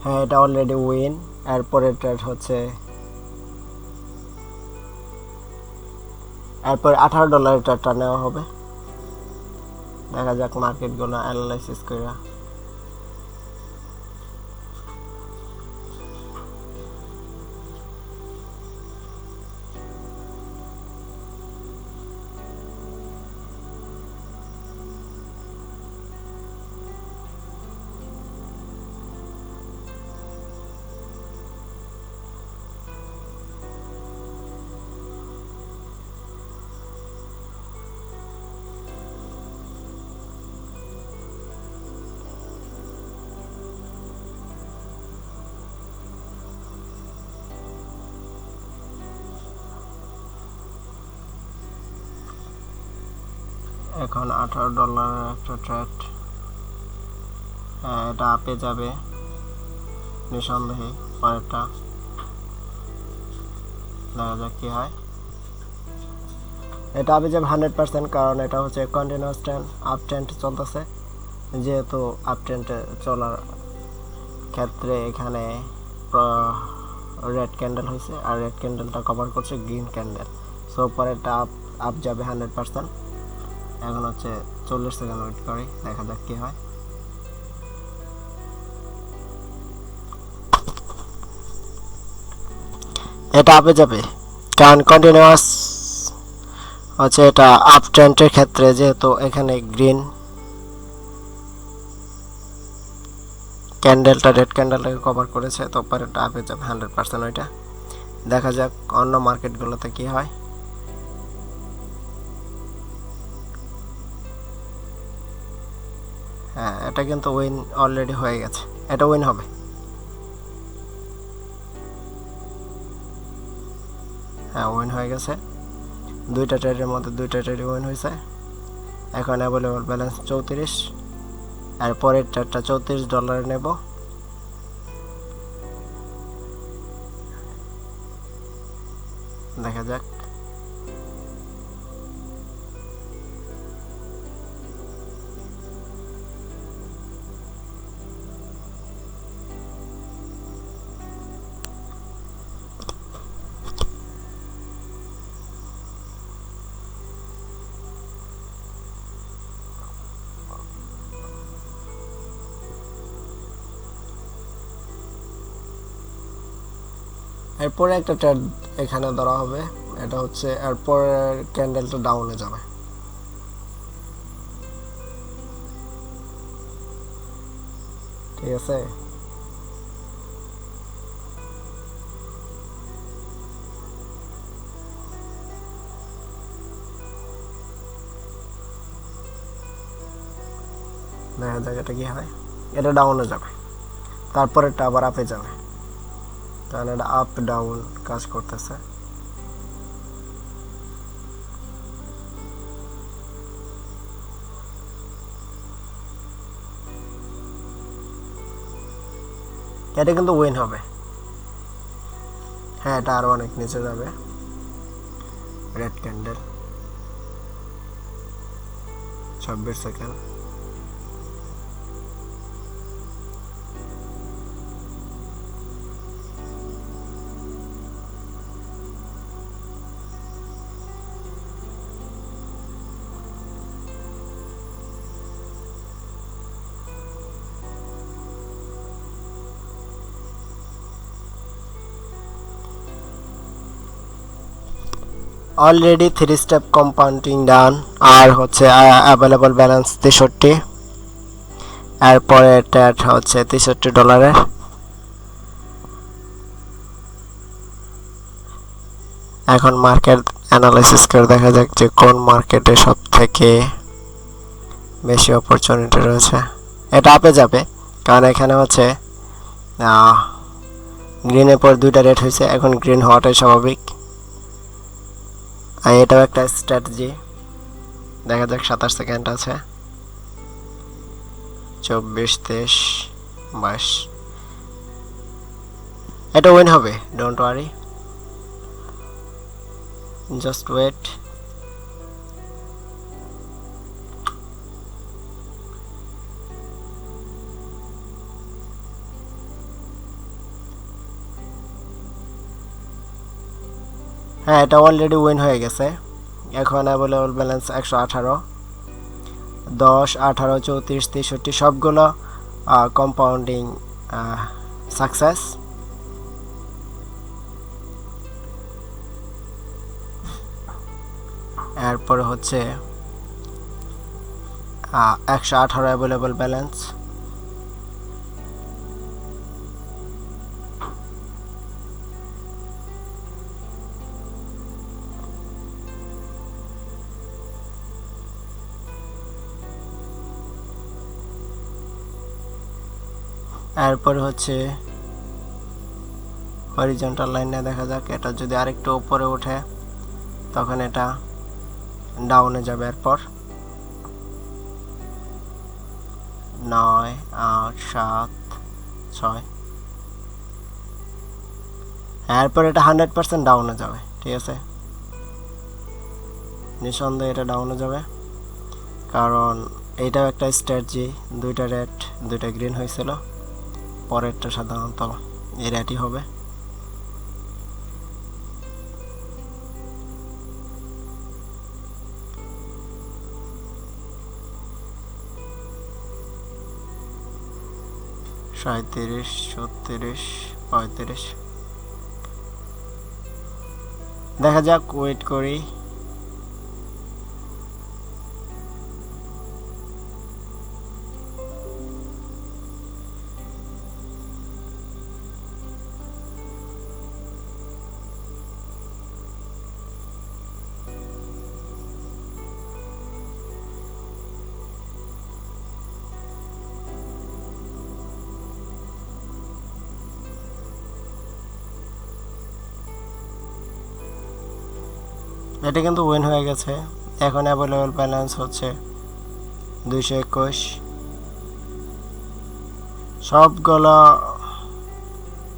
হ্যাঁ, এটা already win. এরপরের ট্রেড হচ্ছে, এরপর $18 ট্রেডটা নেওয়া হবে। দেখা যাক মার্কেটগুলো অ্যানালাইসিস করে। এখন $18 একটা ট্রেড, এটা আপে যাবে নিঃসন্দেহে। পরেরটা দেখা যাক কি হয়। এটা আপে যাবে 100%, কারণ এটা হচ্ছে কন্টিনিউয়াস ট্রেন্ড, আপ ট্রেন্ড চলতেছে। যেহেতু আপ ট্রেন্ডে চলার ক্ষেত্রে এখানে রেড ক্যান্ডেল হয়েছে, আর রেড ক্যান্ডেলটা কভার করছে গ্রিন ক্যান্ডেল। সো পরেরটা আপ যাবে 100%। এখন হচ্ছে 40 সেকেন্ড ওয়েট করি, দেখা যাক কি হয়। এটা আপে যাবে, কারণ কন্টিনিউয়াস হচ্ছে এটা আপ ট্রেন্ডের ক্ষেত্রে, যেহেতু এখানে গ্রিন ক্যান্ডেলটা রেড ক্যান্ডেলটাকে কভার করেছে, তো পরেরটা আপে যাবে 100% ওইটা। দেখা যাক অন্য মার্কেটগুলোতে কি হয়। হ্যাঁ, এটা কিন্তু উইন অলরেডি হয়ে গেছে, এটা উইন হবে। হ্যাঁ, উইন হয়ে গেছে। দুইটা ট্রেডের মধ্যে দুইটা ট্রেডই উইন হয়েছে। এখন অ্যাভেলেবল ব্যালেন্স 34, আর পরের ট্রেডটা $34 নেব। দেখা যাক। এরপরে একটা ট্রেড এখানে ধরা হবে, এটা হচ্ছে এরপরের ক্যান্ডেলটা ডাউনে যাবে। ঠিক আছে, দেখা যাক এটা কি হয়। এটা ডাউনে যাবে, তারপরেরটা আবার আপে যাবে, কারণ এটা আপ ডাউন কাজ করতেছে। এটা কিন্তু উইন হবে। হ্যাঁ, এটা আরো অনেক নিচে যাবে। Red candle, 26 second. Already 3 step compounding done, আর হচ্ছে অ্যাভেলেবল ব্যালেন্স 63। এরপরে এটা হচ্ছে $63। এখন মার্কেট অ্যানালাইসিস করে দেখা যাক যে কোন মার্কেটে সব থেকে বেশি অপরচুনিটি রয়েছে। এটা আপে যাবে, কারণ এখানে হচ্ছে গ্রিনের পর দুইটা রেড হয়েছে, এখন গ্রিন হওয়াটাই স্বাভাবিক। আর এটাও একটা স্ট্র্যাটেজি। দেখা যাক, 27 সেকেন্ড আছে। 24, 23, 22। এটা উইন হবে, ডোন্ট ওয়ারি, জাস্ট ওয়েট। হ্যাঁ, এটা অলরেডি উইন হয়ে গেছে। এখন অ্যাভেলেবল ব্যালেন্স 118, 10, 18, 34, 63 সবগুলো কম্পাউন্ডিং সাকসেস। এরপরে হচ্ছে 118 অ্যাভেলেবল ব্যালেন্স। এরপরে হচ্ছে হরিজন্টাল লাইনে দেখা যাক, এটা যদি আরেকটু উপরে ওঠে তখন এটা ডাউনে যাবে। এরপর 9, 8, 7, 6, এরপর এটা 100% ডাউনে যাবে। ঠিক আছে, নিঃসন্দেহে এটা ডাউনে যাবে, কারণ এইটাও একটা স্ট্র্যাটেজি। দুইটা রেড দুইটা গ্রিন হয়েছিল, পরেরটা সাধারণত এই রেডই হবে। সাঁত্রিশ, 36, 35, দেখা যাক, ওয়েট করি। এটা কিন্তু উইন হয়ে গেছে। এখন অ্যাভেলেবল ব্যালেন্স হচ্ছে 221। সবগুলো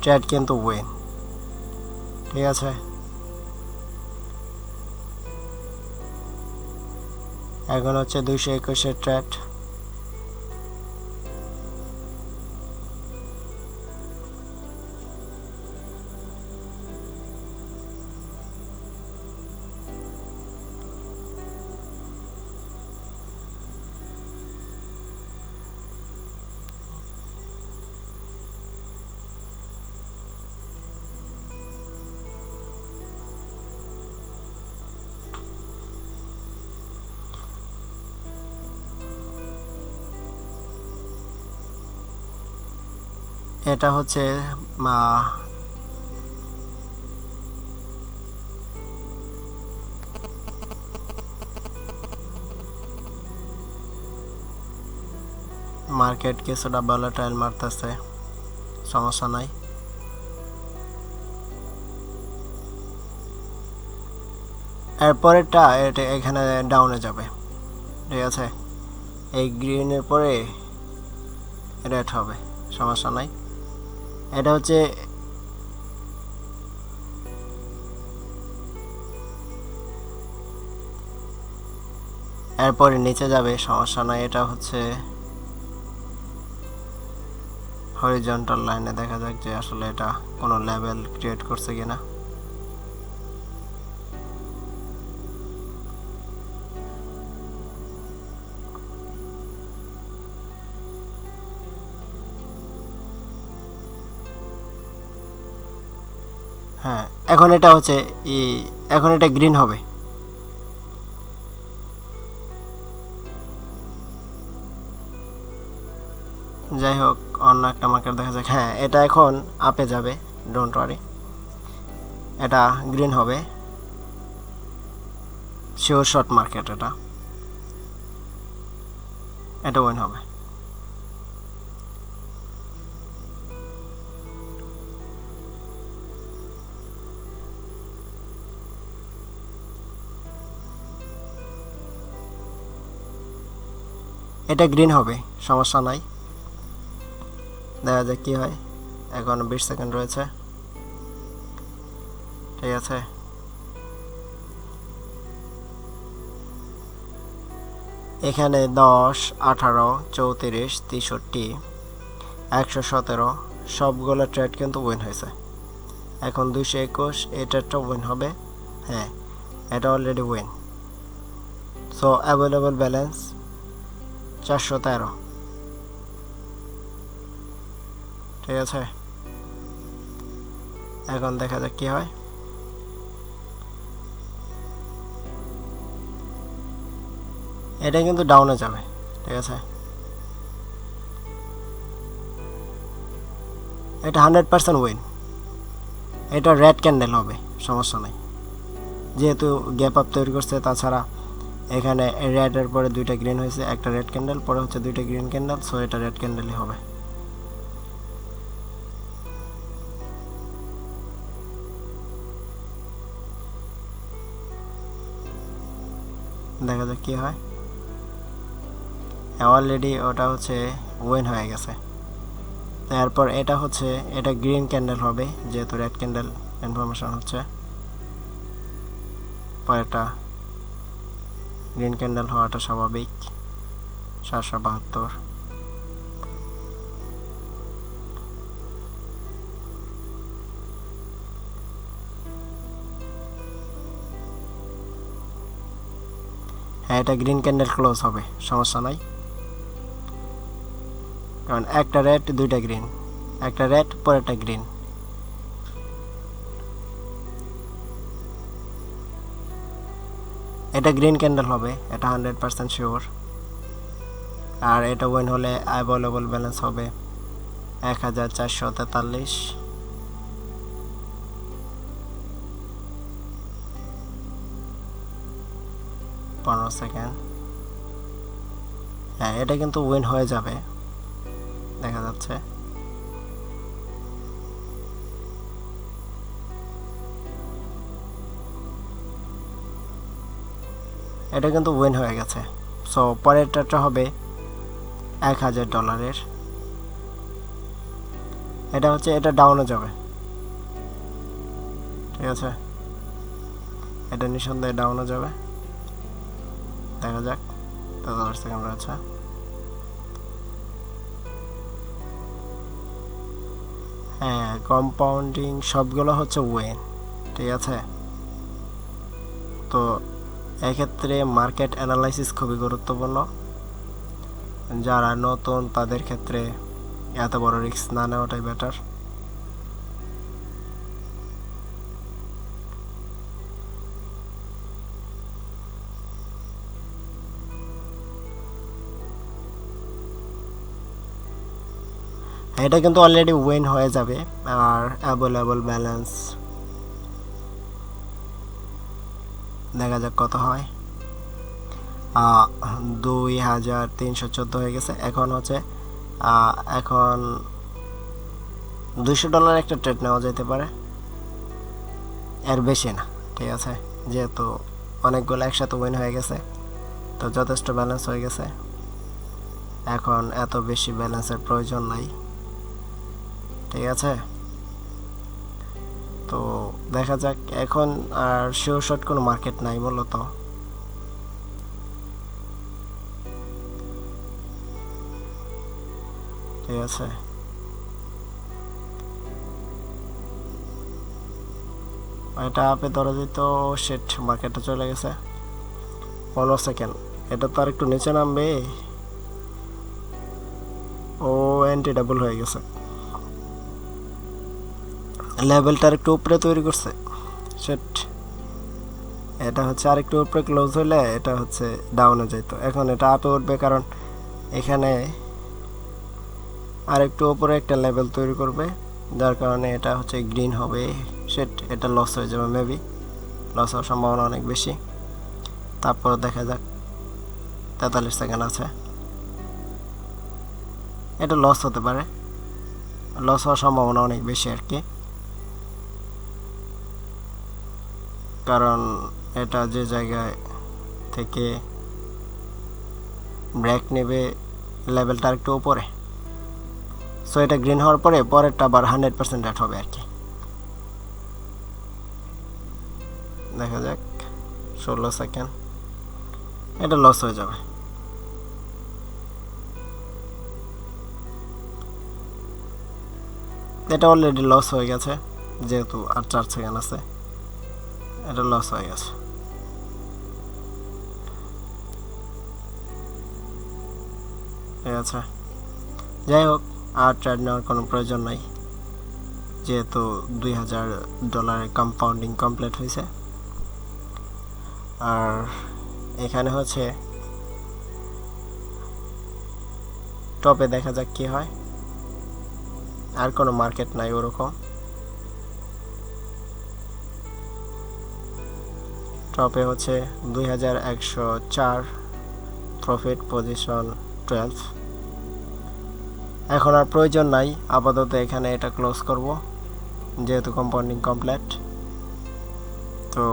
ট্রেড কিন্তু উইন। ঠিক আছে, এখন হচ্ছে 221-এর ট্রেড। এটা হচ্ছে মার্কেট কিছুটা ভোলাটাইল মারতেছে, সমস্যা নাই। এরপরেরটা এটা এখানে ডাউনে যাবে। ঠিক আছে, এই গ্রিনের পরে রেড হবে, সমস্যা নাই। এটা হচ্ছে এরপরে নিচে যাবে, সমস্যা নাই। এটা হচ্ছে হরিজন্টাল লাইনে, দেখা যাক যে আসলে এটা কোনো লেভেল ক্রিয়েট করছে কিনা। হ্যাঁ, এখন এটা হচ্ছে এখন এটা গ্রিন হবে। যাই হোক, অন্য একটা মার্কেট দেখা যাক। হ্যাঁ, এটা এখন আপে যাবে, ডোন্ট ওয়ারি। এটা গ্রিন হবে, শিওর শর্ট মার্কেট। এটা উইন হবে। এটা গ্রিন হবে, সমস্যা নাই, দেখা যাক কি হয়। এখন 20 সেকেন্ড রয়েছে। ঠিক আছে, এখানে 10, 18, 34, 63, 117 সবগুলো ট্রেড কিন্তু উইন হয়েছে। এখন 221 এই ট্রেডটা উইন হবে। হ্যাঁ, এটা already win. So available balance 413। ঠিক আছে, এখন দেখা যাক কি হয়। এটা কিন্তু ডাউনে যাবে। ঠিক আছে, এটা 100% উইন। এটা রেড ক্যান্ডেল হবে, সমস্যা নাই, যেহেতু গ্যাপ আপ তৈরি করছে। তাছাড়া এখানে রেডের পরে দুইটা গ্রিন হয়েছে, একটা রেড ক্যান্ডেল, পরে হচ্ছে দুইটা গ্রিন ক্যান্ডেল। সো এটা রেড ক্যান্ডেলই হবে। দেখা যাক কি হয়। অলরেডি ওটা হচ্ছে উইন হয়ে গেছে। তারপর এটা হচ্ছে, এটা গ্রিন ক্যান্ডেল হবে, যেহেতু রেড ক্যান্ডেল ইনফরমেশন হচ্ছে। পরেরটা গ্রিন ক্যান্ডেল হওয়াটা স্বাভাবিক। 772। হ্যাঁ, এটা গ্রিন ক্যান্ডেল ক্লোজ হবে, সমস্যা নাই। কারণ একটা রেড দুইটা গ্রিন, একটা রেড পরেরটা গ্রিন। এটা গ্রিন ক্যান্ডেল হবে, এটা 100% শিওর। আর এটা উইন হলে অ্যাভেলেবল ব্যালেন্স হবে 1443। 15 সেকেন্ড। হ্যাঁ, এটা কিন্তু উইন হয়ে যাবে, দেখা যাচ্ছে। এটা কিন্তু উইন হয়ে গেছে। সো পরেরটা হবে $1000। এটা হচ্ছে, এটা ডাউনে যাবে। ঠিক আছে, এটা নিঃসন্দেহে ডাউনে যাবে। দেখা যাক, 10 সেকেন্ড রয়েছে। হ্যাঁ, কম্পাউন্ডিং সবগুলো হচ্ছে উইন। ঠিক আছে, তো এক্ষেত্রে মার্কেট অ্যানালাইসিস খুবই গুরুত্বপূর্ণ। যারা নতুন তাদের ক্ষেত্রে এত বড় রিস্ক না নেওয়াটাই বেটার। এটা কিন্তু অলরেডি উইন হয়ে যাবে। আর অ্যাভেলেবল ব্যালেন্স দেখা যাক কত হয়। 2314 হয়ে গেছে। এখন হচ্ছে এখন $200 একটা ট্রেড নেওয়া যেতে পারে, এর বেশি না। ঠিক আছে, যেহেতু অনেকগুলো একসাথে উইন হয়ে গেছে, তো যথেষ্ট ব্যালেন্স হয়ে গেছে। এখন এত বেশি ব্যালেন্সের প্রয়োজন নাই। ঠিক আছে, তো দেখা যাক। এখন আর শিওর শট কোনো মার্কেট নাই মূলত। ঠিক আছে, এটা আপে ধরে দিত। সেট মার্কেটে চলে গেছে। 15 সেকেন্ড। এটা তো আর একটু নিচে নামবে। ও এন্টি ডাবল হয়ে গেছে, লেভেলটার একটু উপরে তৈরি করছে। সেট, এটা হচ্ছে আর একটু উপরে ক্লোজ হলে এটা হচ্ছে ডাউনে যেত। এখন এটা আপে উঠবে, কারণ এখানে আর একটু উপরে একটা লেভেল তৈরি করবে, যার কারণে এটা হচ্ছে গ্রিন হবে। সেট, এটা লস হয়ে যাবে, মেবি লস হওয়ার সম্ভাবনা অনেক বেশি। তারপর দেখা যাক, 43 সেকেন্ড আছে। এটা লস হতে পারে, লস হওয়ার সম্ভাবনা অনেক বেশি আর কি। কারণ এটা যে জায়গায় থেকে ব্রেক নেবে, লেভেলটা একটু উপরে। সো এটা গ্রিন হওয়ার পরে পরেরটা আবার 100% রেট হবে আর কি। দেখা যাক, 16 সেকেন্ড। এটা লস হয়ে যাবে। এটা অলরেডি লস হয়ে গেছে, যেহেতু আর 4 সেকেন্ড আছে। এটা লস হয়ে গেছে। ঠিক আছে, যাই হোক, আর ট্রেড নেওয়ার কোনো প্রয়োজন নাই, যেহেতু $2000 কম্পাউন্ডিং কমপ্লিট হয়েছে। আর এখানে হচ্ছে টপে দেখা যাক কি হয়। আর কোনো মার্কেট নাই ওরকম। টপে হচ্ছে 2104, প্রফিট পজিশন 12। এখন আর প্রয়োজন নাই, আপাতত এখানে এটা ক্লোজ করব, যেহেতু কম্পাউন্ডিং কমপ্লিট। তো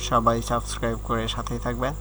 সবাই সাবস্ক্রাইব করে সাথেই থাকবেন।